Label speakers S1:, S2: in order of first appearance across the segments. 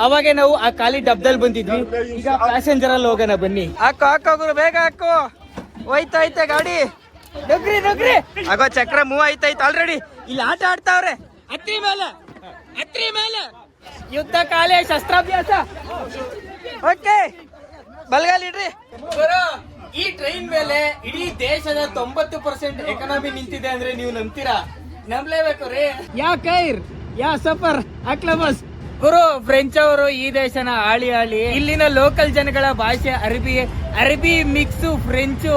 S1: ಅವಾಗೆ ನಾವು ಆ ಖಾಲಿ ಡಬ್ದಲ್ಲಿ ಬಂದಿದ್ವಿ. ಈಗ ಪ್ಯಾಸೆಂಜರ್ ಅಲ್ಲಿ ಹೋಗೋಣ ಬನ್ನಿ. ಹಾಕೋ ಗುರು, ಬೇಗ ಹಾಕೋ. ಹೋಯ್ತೈತೆ ಗಾಡಿ. ನಗ್ರಿ ಆಗೋ ಚಕ್ರ ಮೂವ್ ಐತೈತೆ ಆಲ್ರೆಡಿ. ಇಲ್ಲಿ ಆಟ ಆಡ್ತಾವ್ರೆ. ಹತ್ರಿ ಮೇಲೆ ಯುದ್ಧ ಕಾಲೇ ಶಸ್ತ್ರಾಭ್ಯಾಸ. ಓಕೆ, ಬಲ್ಗಾಲ್ ಇಡ್ರಿ. ಈ ಟ್ರೈನ್ ಮೇಲೆ ಇಡೀ ದೇಶದ 90% ಎಕಾನಮಿ ನಿಂತಿದೆ ಅಂದ್ರೆ ನೀವು ನಂಬ್ತೀರಾ? ನಂಬಲೇಬೇಕು ರೀ. ಯಾ ಸಫರ್ ಅಕ್ಲಬಸ್ ಗುರು. ಫ್ರೆಂಚ್ ಅವರು ಈ ದೇಶನ ಆಳಿ ಇಲ್ಲಿನ ಲೋಕಲ್ ಜನಗಳ ಭಾಷೆ ಅರಬಿ ಮಿಕ್ಸ್ ಫ್ರೆಂಚ್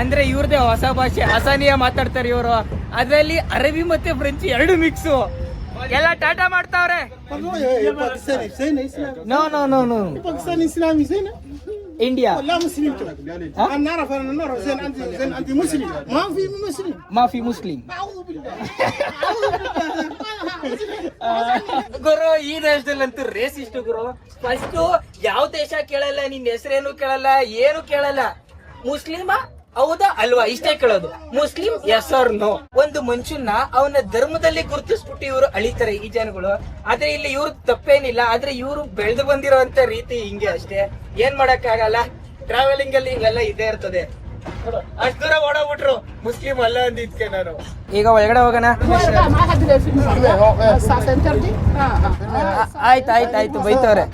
S1: ಅಂದ್ರೆ ಇವ್ರದೇ ಹೊಸ ಭಾಷೆ ಹಸಾನಿಯ ಮಾತಾಡ್ತಾರೆ ಇವರು. ಅದ್ರಲ್ಲಿ ಅರಬಿ ಮತ್ತೆ ಫ್ರೆಂಚ್ ಎರಡು ಮಿಕ್ಸ್. ಎಲ್ಲ ಟಾಟಾ ಮಾಡ್ತಾವ್ರೆ. ನೋ इंडिया لا مسلم انا نعرف زين انت مسلم ما في مسلم ಗುರು. ಈ ದೇಶದಲ್ಲಂತೂ ರೇಸಿಸ್ಟ್ ಗುರು. ಫಸ್ಟ್ ಯಾವ ದೇಶ ಕೇಳಲ್ಲ, ನಿನ್ನ ಹೆಸರೇನು ಕೇಳಲ್ಲ, ಏನು ಕೇಳಲ್ಲ. ಮುಸ್ಲಿಮ ಹೌದಾ ಅಲ್ವಾ ಇಷ್ಟೇ ಕೇಳೋದು. Muslim yes or no. ಒಂದು ಮನುಷ್ಯನ ಅವನ ಧರ್ಮದಲ್ಲಿ ಗುರುತಿಸ್ಬಿಟ್ಟು ಇವರು ಅಳಿತಾರೆ ಈ ಜನಗಳು. ಆದ್ರೆ ಇಲ್ಲಿ ಇವ್ರು ತಪ್ಪೇನಿಲ್ಲ. ಆದ್ರೆ ಇವರು ಬೆಳೆದು ಬಂದಿರೋಂತ ರೀತಿ ಹಿಂಗೆ ಅಷ್ಟೇ. ಏನ್ ಮಾಡಕ್ ಆಗಲ್ಲ. ಟ್ರಾವೆಲಿಂಗ್ ಅಲ್ಲಿ ಹಿಂಗೆಲ್ಲ ಇದೇ ಇರ್ತದೆ. ಅಷ್ಟು ದೂರ ಓಡೋಗ್ಬಿಟ್ರು ಮುಸ್ಲಿಂ ಅಲ್ಲ ಅಂದಿದ್ಕೆ ನಾನು. ಈಗ ಒಳಗಡೆ ಹೋಗೋಣ. ಆಯ್ತು ಬೈತವ್ರೆ.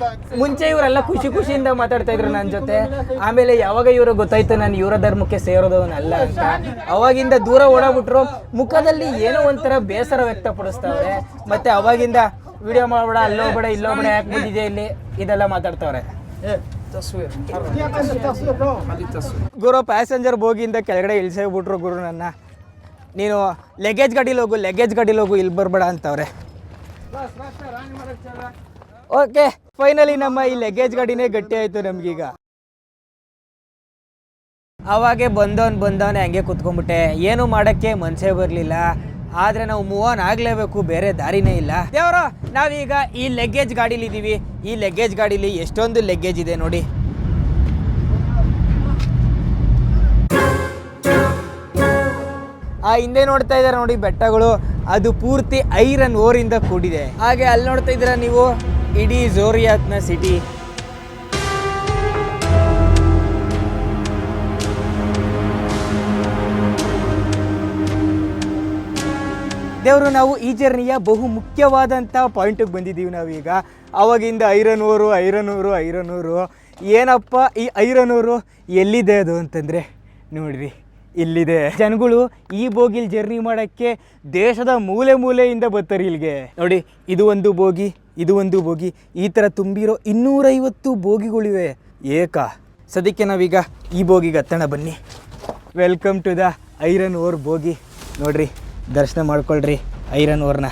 S1: ಮುಂಚೆ ಇವರೆಲ್ಲ ಖುಷಿಯಿಂದ ಮಾತಾಡ್ತಾ ಇದ್ರು ನನ್ನ ಜೊತೆ. ಆಮೇಲೆ ಯಾವಾಗ ಇವ್ರಿಗೆ ಗೊತ್ತಾಯ್ತು ನಾನು ಇವರ ಧರ್ಮಕ್ಕೆ ಸೇರೋದವನಲ್ಲ ಅಂತ, ಅವಾಗಿಂದ ದೂರ ಓಡೋಗ್ಬಿಟ್ರು. ಮುಖದಲ್ಲಿ ಏನೋ ಒಂಥರ ಬೇಸರ ವ್ಯಕ್ತಪಡಿಸ್ತಾವ್ರೆ. ಮತ್ತೆ ಅವಾಗಿಂದ ವಿಡಿಯೋ ಮಾಡ್ಬೇಡ, ಅಲ್ಲೋಗ್ಬೇಡ ಇಲ್ಲೋಗ್ಬೇಡ, ಯಾಕೆ ಬಂದಿದೆ ಇಲ್ಲಿ, ಇದೆಲ್ಲ ಮಾತಾಡ್ತಾವ್ರೆ. ಗುರು ಪ್ಯಾಸೆಂಜರ್ ಬೋಗಿಯಿಂದ ಕೆಳಗಡೆ ಇಳಿಸೇಬಿಟ್ರು ಗುರು ನನ್ನ. ನೀನು ಲಗೇಜ್ ಗಾಡೀಲಿ ಹೋಗು ಇಲ್ಲಿ ಬರಬೇಡ ಅಂತವ್ರೆ. ಓಕೆ, ಫೈನಲಿ ನಮ್ಮ ಈ ಲಗೇಜ್ ಗಾಡಿನೇ ಗಟ್ಟಿ ಆಯ್ತು ನಮ್ಗೀಗ. ಅವಾಗೆ ಬಂದವನೇ ಹಂಗೆ ಕುತ್ಕೊಂಡ್ಬಿಟ್ಟೆ. ಏನು ಮಾಡೋಕ್ಕೆ ಮನಸ್ಸೇ ಬರಲಿಲ್ಲ. ಆದರೆ ನಾವು ಮೂವ್ ಆನ್ ಆಗಲೇಬೇಕು, ಬೇರೆ ದಾರಿನೇ ಇಲ್ಲ. ದೇವ್ರ, ನಾವೀಗ ಈ ಲಗೇಜ್ ಗಾಡೀಲಿ ಇದ್ದೀವಿ. ಈ ಲಗೇಜ್ ಗಾಡೀಲಿ ಎಷ್ಟೊಂದು ಲಗೇಜ್ ಇದೆ ನೋಡಿ. ಆ ಹಿಂದೆ ನೋಡ್ತಾ ಇದ್ದಾರೆ ನೋಡಿ ಬೆಟ್ಟಗಳು, ಅದು ಪೂರ್ತಿ ಐರನ್ ಓರಿಂದ ಕೂಡಿದೆ. ಹಾಗೆ ಅಲ್ಲಿ ನೋಡ್ತಾ ಇದ್ದೀರಾ ನೀವು ಇಡೀ ಝೋರಿಯಾತ್ನ ಸಿಟಿ. ದೇವರು, ನಾವು ಈ ಜರ್ನಿಯ ಬಹು ಮುಖ್ಯವಾದಂಥ ಪಾಯಿಂಟಿಗೆ ಬಂದಿದ್ದೀವಿ ನಾವೀಗ. ಆವಾಗಿಂದ ಐರನ್ ಓರು. ಏನಪ್ಪ ಈ ಐರನ್ ಓರು ಎಲ್ಲಿದೆ ಅದು ಅಂತಂದರೆ ನೋಡ್ರಿ ಇಲ್ಲಿದೆ. ಜನಗಳು ಈ ಬೋಗಿಲಿ ಜರ್ನಿ ಮಾಡೋಕ್ಕೆ ದೇಶದ ಮೂಲೆಯಿಂದ ಬರ್ತಾರೆ ಇಲ್ಲಿಗೆ. ನೋಡಿ, ಇದು ಒಂದು ಬೋಗಿ, ಈ ಥರ ತುಂಬಿರೋ 250 ಬೋಗಿಗಳಿವೆ ಸದ್ಯಕ್ಕೆ ನಾವೀಗ ಈ ಬೋಗಿಗೆ ಹತ್ತೋಣ ಬನ್ನಿ. Welcome to the iron ore bogie. ನೋಡ್ರಿ, ದರ್ಶನ ಮಾಡ್ಕೊಳ್ರಿ ಐರನ್ ಓರ್ನ.